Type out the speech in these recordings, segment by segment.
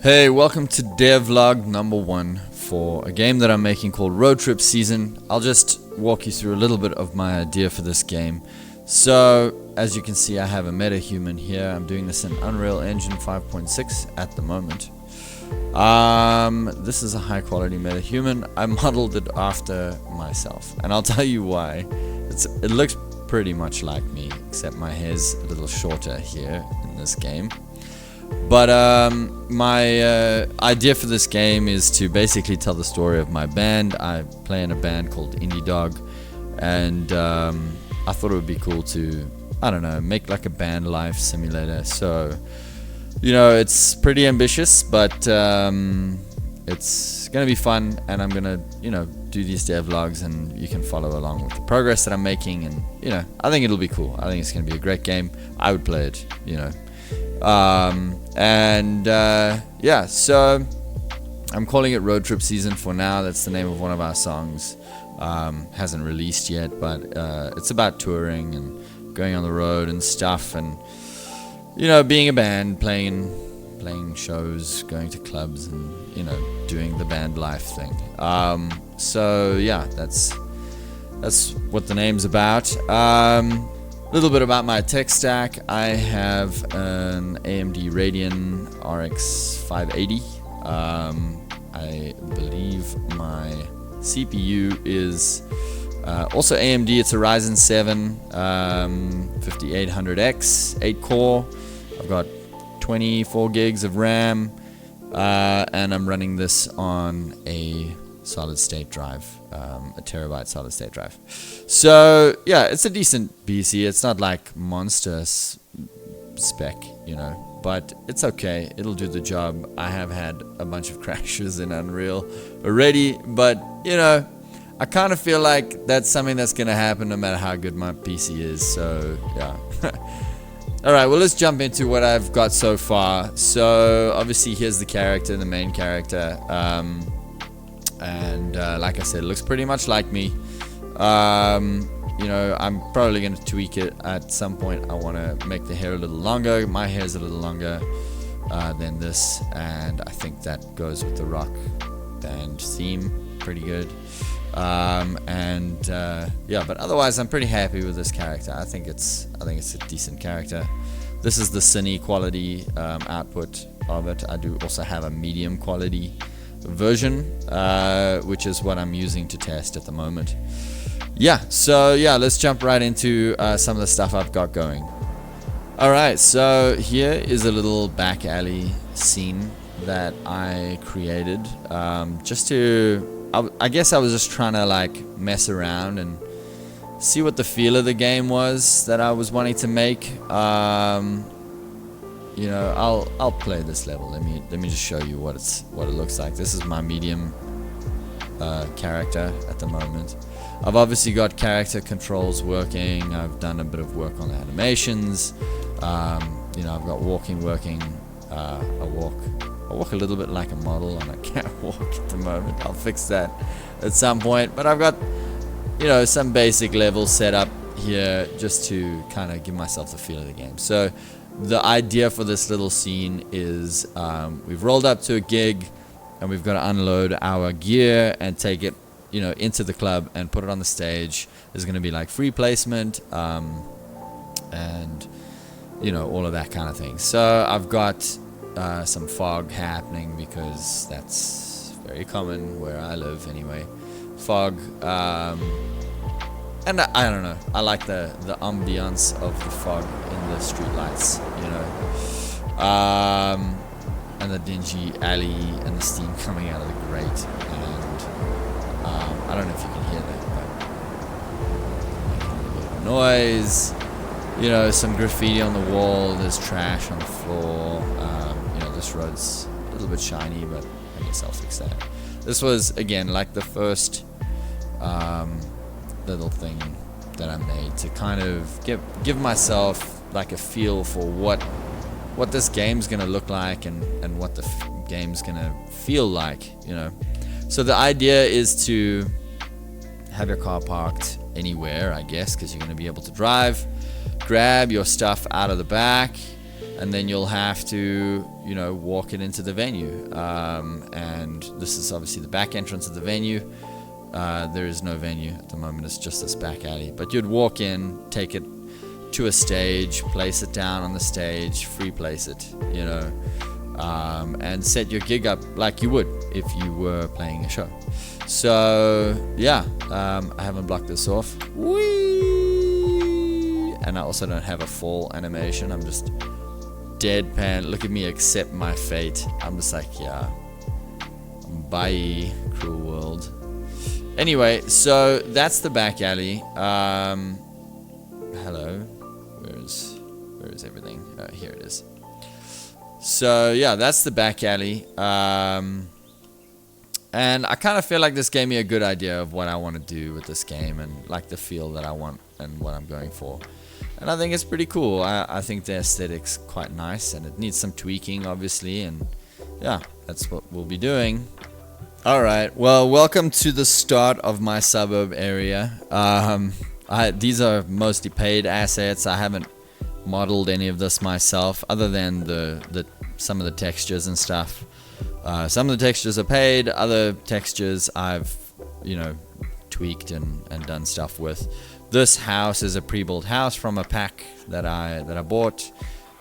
Hey, welcome to devlog number 1 for a game that I'm making called Road Trip Season. I'll just walk you through a little bit of my idea for this game. So, as you can see, I have a metahuman here. I'm doing this in Unreal Engine 5.6 at the moment. This is a high quality metahuman. I modeled it after myself, and I'll tell you why. It looks pretty much like me, except my hair's a little shorter here in this game. But my idea for this game is to basically tell the story of my band. I play in a band called Indie Dog, and I thought it would be cool to, I don't know, make like a band life simulator. So, you know, it's pretty ambitious, but it's gonna be fun, and I'm gonna, you know, do these devlogs, and you can follow along with the progress that I'm making, and you know, I think it'll be cool. I think it's gonna be a great game. I would play it, you know. Yeah, so I'm calling it Road Trip Season for now. That's the name of one of our songs. Hasn't released yet, but it's about touring and going on the road and stuff, and you know, being a band, playing shows, going to clubs, and you know, doing the band life thing. So yeah, that's what the name's about. A little bit about my tech stack. I have an AMD Radeon RX 580. I believe my CPU is also AMD. It's a Ryzen 7 5800X 8 core. I've got 24 gigs of RAM, and I'm running this on a solid state drive, a terabyte solid state drive. So yeah, it's a decent PC. It's not like monster spec, you know, but it's okay. It'll do the job. I have had a bunch of crashes in Unreal already, but you know, I kind of feel like that's something that's gonna happen no matter how good my PC is. So yeah. Alright, well, let's jump into what I've got so far. So obviously here's the character, the main character. And like I said, it looks pretty much like me. You know, I'm probably going to tweak it at some point. I want to make the hair a little longer. My hair's a little longer than this, and I think that goes with the rock band theme pretty good. Yeah, but otherwise I'm pretty happy with this character. I think it's a decent character. This is the cine quality output of it. I do also have a medium quality version, which is what I'm using to test at the moment. Yeah, so yeah, let's jump right into some of the stuff I've got going. Alright, so here is a little back alley scene that I created, just to, I guess I was just trying to like mess around and see what the feel of the game was that I was wanting to make. You know, I'll play this level. Let me just show you what it looks like. This is my medium character at the moment. I've obviously got character controls working. I've done a bit of work on the animations. You know, I've got walking working. I walk a little bit like a model, and I can't walk at the moment. I'll fix that at some point. But I've got, you know, some basic levels set up here just to kind of give myself the feel of the game. So the idea for this little scene is we've rolled up to a gig, and we've got to unload our gear and take it, you know, into the club and put it on the stage. There's going to be like free placement, and you know, all of that kind of thing. So I've got some fog happening because that's very common where I live anyway. Fog, and I don't know, I like the ambiance of the fog in the streetlights, you know, and the dingy alley and the steam coming out of the grate, and I don't know if you can hear that, but making a little bit of noise. You know, some graffiti on the wall, there's trash on the floor. You know, this road's a little bit shiny, but I guess I'll fix that. This was, again, like the first little thing that I made to kind of give myself like a feel for what this game's gonna look like, and what the game's gonna feel like, you know. So the idea is to have your car parked anywhere, I guess, because you're gonna be able to drive. Grab your stuff out of the back, and then you'll have to, you know, walk it into the venue. And this is obviously the back entrance of the venue. There is no venue at the moment, it's just this back alley. But you'd walk in, take it to a stage, place it down on the stage, free place it, you know, and set your gig up like you would if you were playing a show. So yeah, I haven't blocked this off. Whee! And I also don't have a fall animation. I'm just deadpan. Look at me accept my fate. I'm just like, yeah, bye, cruel world. Anyway, so that's the back alley. Hello, where is everything? Here it is. So yeah, that's the back alley. And I kind of feel like this gave me a good idea of what I want to do with this game, and like the feel that I want and what I'm going for. And I think it's pretty cool. I think the aesthetic's quite nice, and it needs some tweaking, obviously. And yeah, that's what we'll be doing. Alright, well, welcome to the start of my suburb area. These are mostly paid assets. I haven't modeled any of this myself, other than some of the textures and stuff. Some of the textures are paid, other textures I've, you know, tweaked and done stuff with. This house is a pre-built house from a pack that I bought,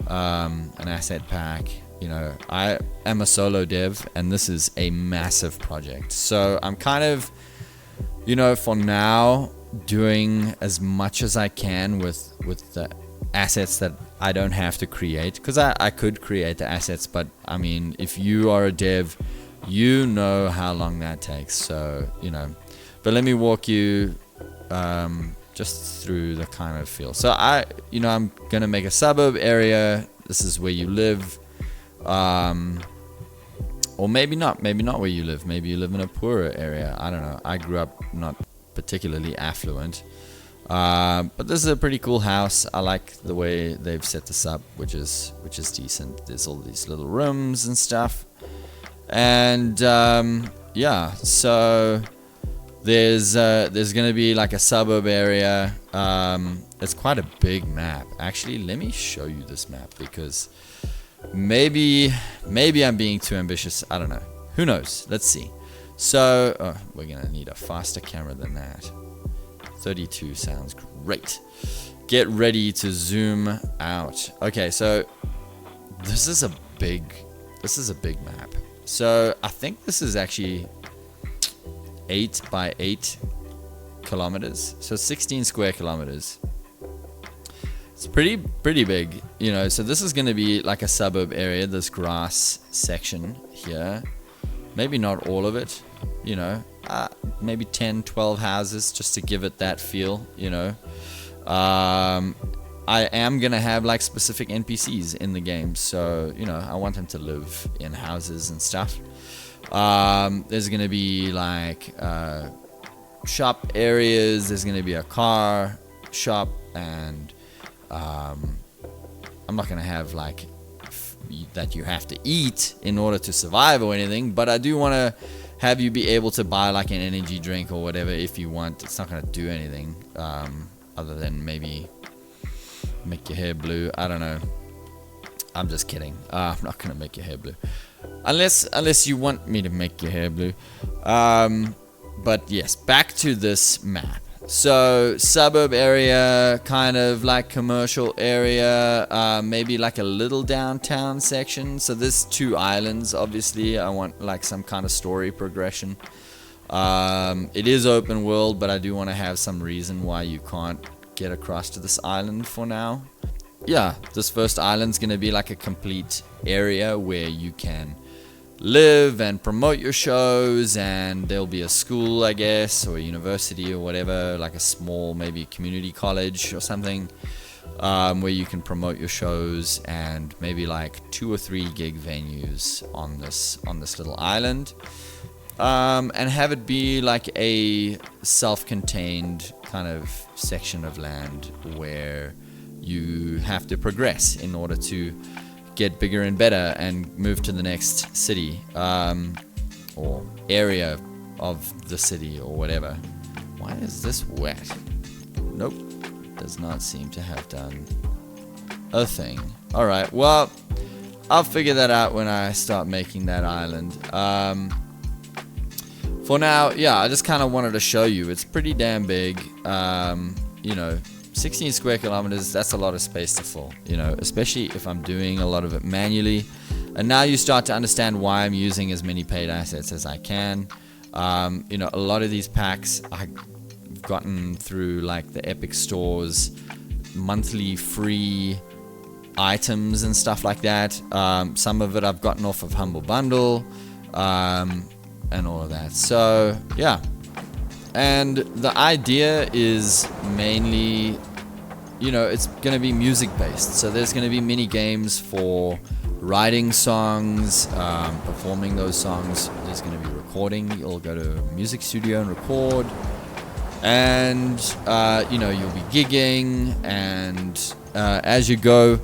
an asset pack. You know, I am a solo dev, and this is a massive project. So I'm kind of, you know, for now, doing as much as I can with the assets that I don't have to create, because I could create the assets, but I mean, if you are a dev, you know how long that takes. So, you know, but let me walk you just through the kind of feel. So I'm gonna make a suburb area. This is where you live, or maybe not where you live. Maybe you live in a poorer area. I don't know. I grew up not particularly affluent. But this is a pretty cool house. I like the way they've set this up, which is decent. There's all these little rooms and stuff, and yeah. So there's gonna be like a suburb area. It's quite a big map. Actually, let me show you this map, because maybe I'm being too ambitious. I don't know. Who knows? Let's see. So we're gonna need a faster camera than that. 32 sounds great. Get ready to zoom out. Okay, so this is a big map. So I think this is actually 8 by 8 kilometers. So 16 square kilometers. It's pretty big, you know. So this is going to be like a suburb area, this grass section here. Maybe not all of it, you know. Maybe 10, 12 houses, just to give it that feel, you know. I am gonna have like specific NPCs in the game, so, you know, I want them to live in houses and stuff. There's gonna be like shop areas. There's gonna be a car shop, and I'm not gonna have like that you have to eat in order to survive or anything, but I do want to have you be able to buy like an energy drink or whatever if you want. It's not going to do anything other than maybe make your hair blue. I don't know. I'm just kidding. I'm not going to make your hair blue. Unless you want me to make your hair blue. But yes, back to this map. So suburb area, kind of like commercial area, maybe like a little downtown section. So there's 2 islands, obviously. I want like some kind of story progression. It is open world, but I do want to have some reason why you can't get across to this island for now. Yeah, this first island's gonna be like a complete area where you can live and promote your shows, and there'll be a school, I guess, or a university or whatever, like a small maybe community college or something, where you can promote your shows, and maybe like 2 or 3 gig venues on this little island, and have it be like a self-contained kind of section of land where you have to progress in order to get bigger and better and move to the next city, or area of the city or whatever. Why is this wet? Nope, does not seem to have done a thing. Alright, well, I'll figure that out when I start making that island. For now, yeah, I just kind of wanted to show you. It's pretty damn big. You know, 16 square kilometers, that's a lot of space to fill, you know, especially if I'm doing a lot of it manually. And now you start to understand why I'm using as many paid assets as I can. You know, a lot of these packs I've gotten through like the Epic Store's monthly free items and stuff like that. Some of it I've gotten off of Humble Bundle, and all of that. So yeah, and the idea is mainly, you know, it's going to be music based. So there's going to be mini games for writing songs, performing those songs. There's going to be recording. You'll go to a music studio and record, and you know, you'll be gigging, and as you go,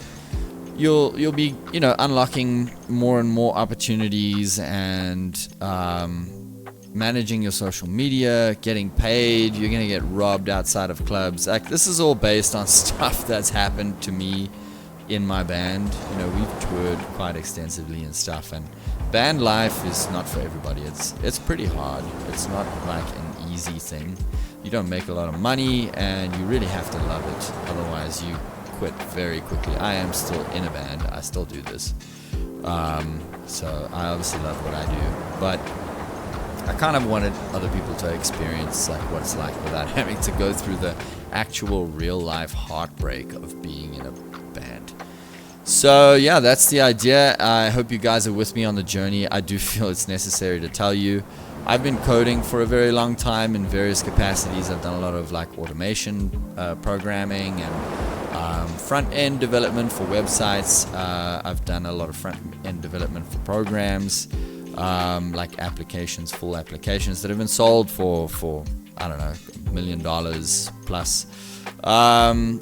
you'll be, you know, unlocking more and more opportunities, and managing your social media, getting paid. You're gonna get robbed outside of clubs. Like, this is all based on stuff that's happened to me in my band. You know, we've toured quite extensively and stuff, and band life is not for everybody. It's pretty hard. It's not like an easy thing. You don't make a lot of money, and you really have to love it, otherwise you quit very quickly. I am still in a band. I still do this, so I obviously love what I do, but I kind of wanted other people to experience like what it's like without having to go through the actual real life heartbreak of being in a band. So yeah, that's the idea. I hope you guys are with me on the journey. I do feel it's necessary to tell you, I've been coding for a very long time in various capacities. I've done a lot of like automation programming, and front-end development for websites. I've done a lot of front-end development for programs, like applications, full applications that have been sold for I don't know, $1 million plus.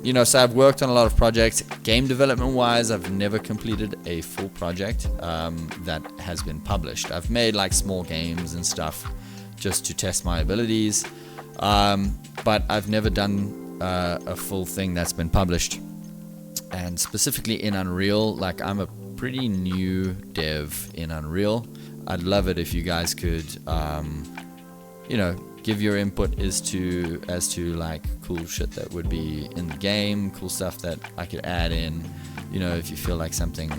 You know, so I've worked on a lot of projects. Game development wise, I've never completed a full project that has been published. I've made like small games and stuff just to test my abilities, but I've never done a full thing that's been published. And specifically in Unreal, like, I'm a pretty new dev in Unreal. I'd love it if you guys could, you know, give your input as to like cool shit that would be in the game, cool stuff that I could add in. You know, if you feel like something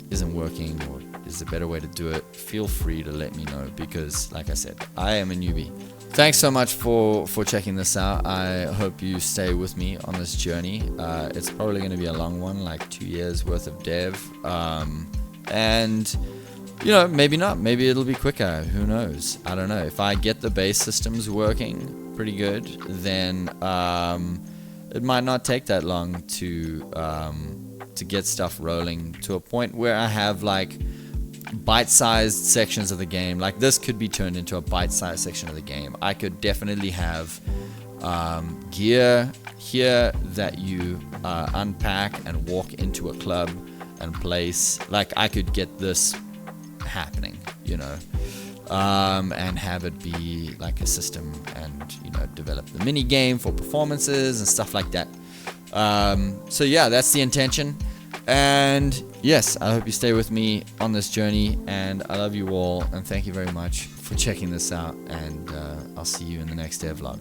isn't working or is a better way to do it, feel free to let me know, because like I said, I am a newbie. Thanks so much for checking this out. I hope you stay with me on this journey. It's probably going to be a long one, like 2 years worth of dev, and you know, maybe not. Maybe it'll be quicker. Who knows? I don't know. If I get the base systems working pretty good, then it might not take that long to get stuff rolling to a point where I have like bite-sized sections of the game. Like, this could be turned into a bite-sized section of the game. I could definitely have gear here that you unpack and walk into a club and place. Like, I could get this happening, you know, and have it be like a system, and, you know, develop the mini game for performances and stuff like that. So yeah, that's the intention. And yes, I hope you stay with me on this journey, and I love you all, and thank you very much for checking this out, and I'll see you in the next devlog.